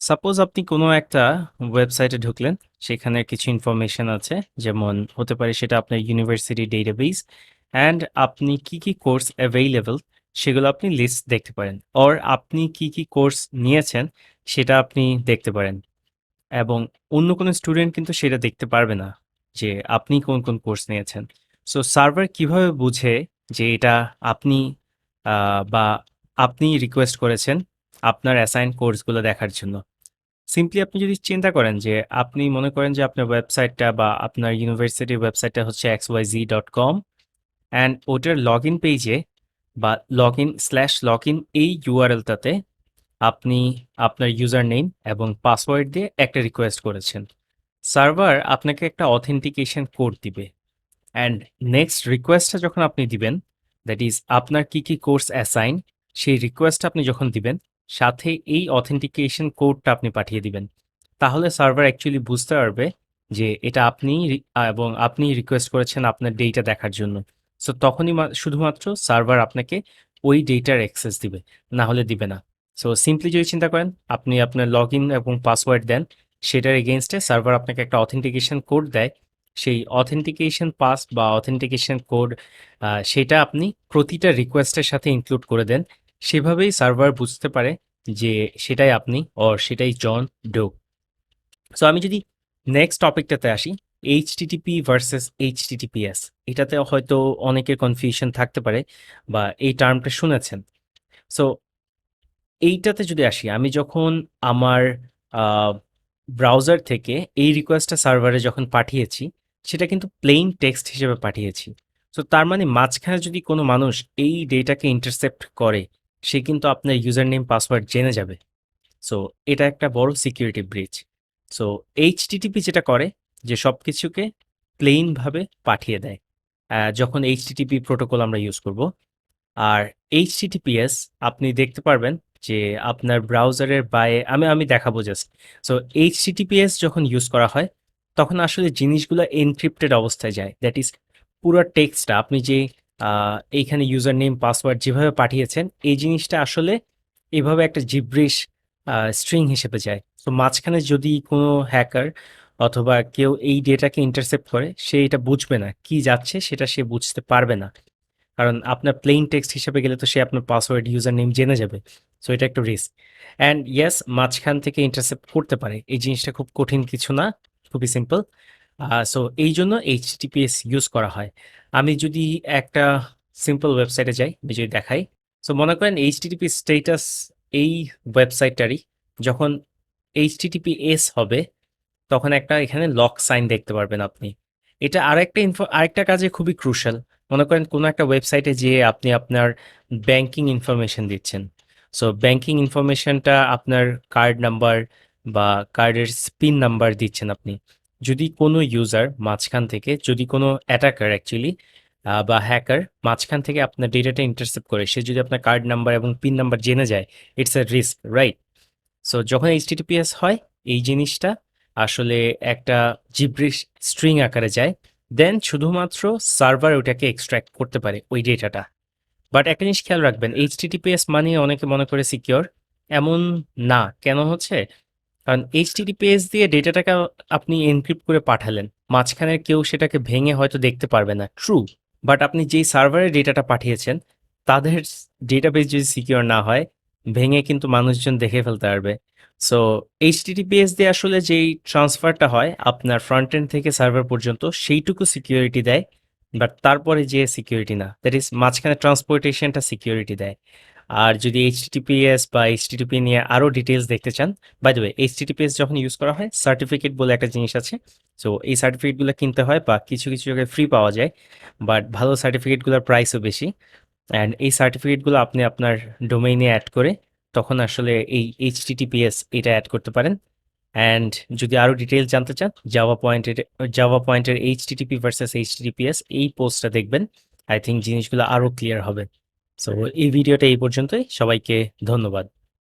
Suppose আপনি কোনো একটা ওয়েবসাইটে ঢুকলেন, সেখানে কিছু ইনফরমেশন আছে, যেমন হতে পারে সেটা আপনার ইউনিভার্সিটি ডেটাবেস অ্যান্ড আপনি কি কি কোর্স অ্যাভেইলেবল সেগুলো আপনি লিস্ট দেখতে পারেন, অর আপনি কি কি কোর্স নিয়েছেন সেটা আপনি দেখতে পারেন। এবং অন্য কোনো স্টুডেন্ট কিন্তু সেটা দেখতে পারবে না যে আপনি কোন কোন কোর্স নিয়েছেন। সো সার্ভার কিভাবে বুঝে যে এটা আপনি বা আপনি রিকোয়েস্ট করেছেন আপনার অ্যাসাইন কোর্সগুলো দেখার জন্য? সিম্পলি আপনি যদি চিন্তা করেন যে আপনি মনে করেন যে আপনার ওয়েবসাইটটা বা আপনার ইউনিভার্সিটির ওয়েবসাইটটা হচ্ছে xyz.com অ্যান্ড ওটার লগ ইন পেজে বা login/login এই ইউআরএলটাতে আপনি আপনার ইউজার নেম এবং পাসওয়ার্ড দিয়ে একটা রিকোয়েস্ট করেছেন। সার্ভার আপনাকে একটা অথেন্টিকেশন কোড দিবে অ্যান্ড নেক্সট রিকোয়েস্টটা যখন আপনি দিবেন, দ্যাট ইজ আপনার কি কি কোর্স অ্যাসাইন, সেই রিকোয়েস্টটা আপনি যখন দিবেন, সাথে এই অথেন্টিকেশন কোডটা আপনি পাঠিয়ে দিবেন। তাহলে সার্ভার অ্যাকচুয়ালি বুঝতে পারবে যে এটা আপনি এবং আপনি রিকোয়েস্ট করেছেন আপনার ডেটা দেখার জন্য। সো তখনই শুধুমাত্র সার্ভার আপনাকে ওই ডেটার অ্যাক্সেস দিবে, না হলে দিবে না। সো সিম্পলি যদি চিন্তা করেন, আপনি আপনার লগ ইন এবং পাসওয়ার্ড দেন, সেটার এগেনস্টে সার্ভার আপনাকে একটা অথেন্টিকেশন কোড দেয়। সেই অথেন্টিকেশন পাস বা অথেন্টিকেশন কোড সেটা আপনি প্রতিটা রিকোয়েস্টের সাথে ইনক্লুড করে দেন। সেভাবেই সার্ভার বুঝতে পারে যে সেটাই আপনি অর সেটাই জন ডো। সো আমি যদি নেক্সট টপিকটাতে আসি, এইচটিটিপি ভার্সেস এইচটিটিপিএস, এটাতে হয়তো অনেকের কনফিউশন থাকতে পারে বা এই টার্মটা শুনেছেন। সো এইটাতে যদি আসি, আমি যখন আমার ব্রাউজার থেকে এই রিকোয়েস্টটা সার্ভারে যখন পাঠিয়েছি, সেটা কিন্তু প্লেইন টেক্সট হিসেবে পাঠিয়েছি। সো তার মানে মাঝখানে যদি কোনো মানুষ এই ডেটাকে ইন্টারসেপ্ট করে, সে কিন্তু আপনার ইউজার নেম পাসওয়ার্ড জেনে যাবে। সো এটা একটা বড় সিকিউরিটি ব্রিচ। সো এইচটিটিপি যেটা করে, যে সব কিছুকে প্লেইনভাবে পাঠিয়ে দেয় যখন এইচটিটিপি প্রোটোকল আমরা ইউজ করব। আর এইচটিটিপিএস আপনি দেখতে পারবেন যে আপনার ব্রাউজারের বাইরে আমি আমি দেখাবো জাস্ট। সো এইচটিটিপিএস যখন ইউজ করা হয়, তখন আসলে জিনিসগুলো এনক্রিপ্টেড অবস্থায় যায়। দ্যাট ইজ পুরো টেক্সটটা আপনি যে এইখানে ইউজার নেম পাসওয়ার্ড যেভাবে পাঠিয়েছেন, এই জিনিসটা আসলে এভাবে একটা জিব্রিশ স্ট্রিং হিসেবে যায়। তো মাঝখানে যদি কোনো হ্যাকার অথবা কেউ এই ডেটাকে ইন্টারসেপ্ট করে, সে এটা বুঝবে না কি যাচ্ছে, সেটা সে বুঝতে পারবে না। কারণ আপনার প্লেইন টেক্সট হিসেবে গেলে তো সে আপনার পাসওয়ার্ড ইউজার নেম জেনে যাবে। সো এটা একটা রিস্ক। অ্যান্ড ইয়েস, মাঝখান থেকে ইন্টারসেপ্ট করতে পারে, এই জিনিসটা খুব কঠিন কিছু না, খুবই সিম্পল। সো এই জন্য এইচটিটিপিএস ইউজ করা হয়। আমি যদি একটা সিম্পল ওয়েবসাইটে যাই, আমি যদি দেখাই, সো মনে করেন এইচটিটিপি স্টেটাস এই ওয়েবসাইটটারই যখন এইচটিটিপিএস হবে, তখন একটা এখানে লক সাইন দেখতে পারবেন আপনি। এটা আরেকটা কাজে খুবই ক্রুশাল। মনে করেন কোনো একটা ওয়েবসাইটে যেয়ে আপনি আপনার ব্যাংকিং ইনফরমেশন দিচ্ছেন। সো ব্যাংকিং ইনফরমেশনটা আপনার কার্ড নাম্বার বা কার্ডের পিন নাম্বার দিচ্ছেন আপনি। যদি কোনো ইউজার মাঝখান থেকে, যদি কোনো অ্যাটাকার অ্যাকচুয়ালি বা হ্যাকার মাঝখান থেকে আপনার ডেটাটা ইন্টারসেপ্ট করে, সে যদি আপনার কার্ড নাম্বার এবং পিন নাম্বার জেনে যায়, it's a risk, right? So যখন এইচটিটিপিএস হয়, এই জিনিসটা আসলে একটা জিব্রিশ স্ট্রিং আকারে যায়। দেন শুধুমাত্র সার্ভার ওটাকে এক্সট্রাক্ট করতে পারে ওই ডেটাটা। বাট একটা জিনিস খেয়াল রাখবেন, এইচটিটিপিএস মানে অনেকে মনে করে সিকিউর, এমন না। কেন হচ্ছে? কারণ এইচটিটিপিএস দিয়ে ডেটাটাকে আপনি এনক্রিপ্ট করে পাঠালেন, মাঝখানের কেউ সেটাকে ভেঙে হয়তো দেখতে পারবে না, ট্রু। বাট আপনি যেই সার্ভারে ডেটাটা পাঠিয়েছেন, তাদের ডেটাবেস যদি সিকিউর না হয়, ভেঙে কিন্তু মানুষজন দেখে ফেলতে পারবে। সো এইচটিটিপিএস দিয়ে আসলে যেই ট্রান্সফারটা হয় আপনার ফ্রন্ট এন্ড থেকে সার্ভার পর্যন্ত, সেইটুকু সিকিউরিটি দেয়। বাট তারপরে যে সিকিউরিটি না, দ্যাট ইজ মাঝখানে ট্রান্সপোর্টেশনটা সিকিউরিটি দেয়। আর যদি এইচটিটিপিএস বা এইচটিটিপি নিয়ে আরও ডিটেলস দেখতে চান, বাই দ্য ওয়ে, এইচটিটিপিএস যখন ইউজ করা হয়, সার্টিফিকেট বলে একটা জিনিস আছে। সো এই সার্টিফিকেটগুলো কিনতে হয় বা কিছু কিছু জায়গায় ফ্রি পাওয়া যায়। বাট ভালো সার্টিফিকেটগুলোর প্রাইসও বেশি। অ্যান্ড এই সার্টিফিকেটগুলো আপনি আপনার ডোমেইনে অ্যাড করে তখন আসলে এই এইচটিটিপিএস এটা অ্যাড করতে পারেন। অ্যান্ড যদি আরও ডিটেলস জানতে চান, জাভা পয়েন্টের এইচটিটিপি ভার্সেস এইচটিটিপিএস এই পোস্টটা দেখবেন। আই থিঙ্ক জিনিসগুলো আরও ক্লিয়ার হবে। সো এই ভিডিওটা এই পর্যন্তই। সবাইকে ধন্যবাদ।